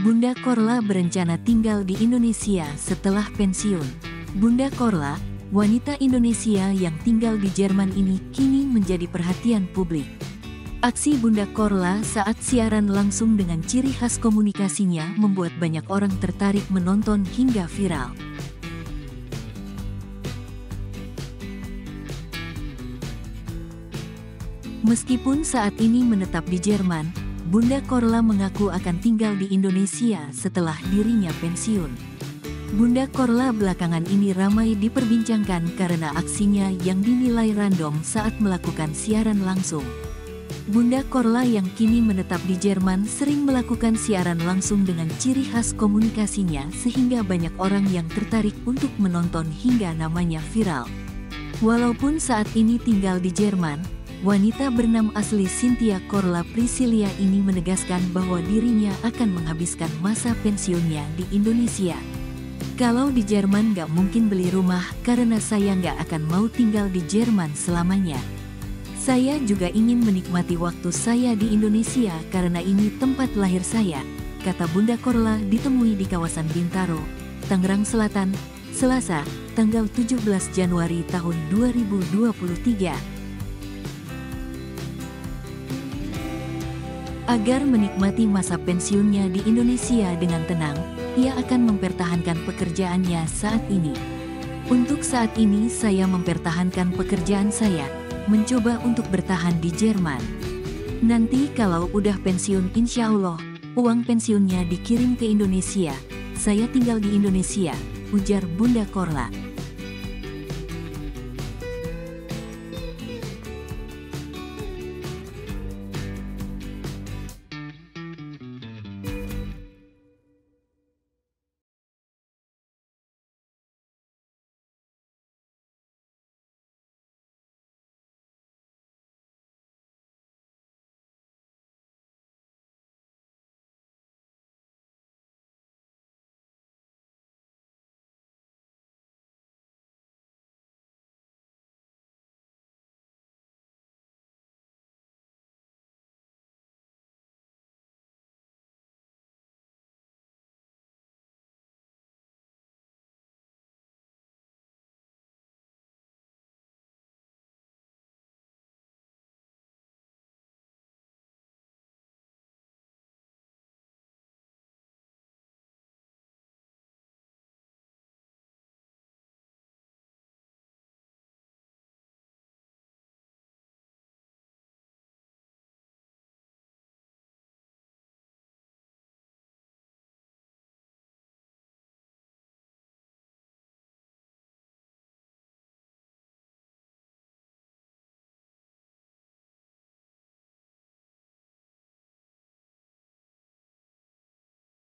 Bunda Korla berencana tinggal di Indonesia setelah pensiun. Bunda Korla, wanita Indonesia yang tinggal di Jerman ini kini menjadi perhatian publik. Aksi Bunda Korla saat siaran langsung dengan ciri khas komunikasinya membuat banyak orang tertarik menonton hingga viral. Meskipun saat ini menetap di Jerman, Bunda Korla mengaku akan tinggal di Indonesia setelah dirinya pensiun. Bunda Korla belakangan ini ramai diperbincangkan karena aksinya yang dinilai random saat melakukan siaran langsung. Bunda Korla yang kini menetap di Jerman sering melakukan siaran langsung dengan ciri khas komunikasinya sehingga banyak orang yang tertarik untuk menonton hingga namanya viral. Walaupun saat ini tinggal di Jerman, wanita bernama asli Cynthia Korla Priscilia ini menegaskan bahwa dirinya akan menghabiskan masa pensiunnya di Indonesia. Kalau di Jerman gak mungkin beli rumah karena saya gak akan mau tinggal di Jerman selamanya. Saya juga ingin menikmati waktu saya di Indonesia karena ini tempat lahir saya, kata Bunda Korla ditemui di kawasan Bintaro, Tangerang Selatan, Selasa, tanggal 17 Januari tahun 2023. Agar menikmati masa pensiunnya di Indonesia dengan tenang, ia akan mempertahankan pekerjaannya saat ini. Untuk saat ini saya mempertahankan pekerjaan saya, mencoba untuk bertahan di Jerman. Nanti kalau udah pensiun insya Allah, uang pensiunnya dikirim ke Indonesia. Saya tinggal di Indonesia, ujar Bunda Korla.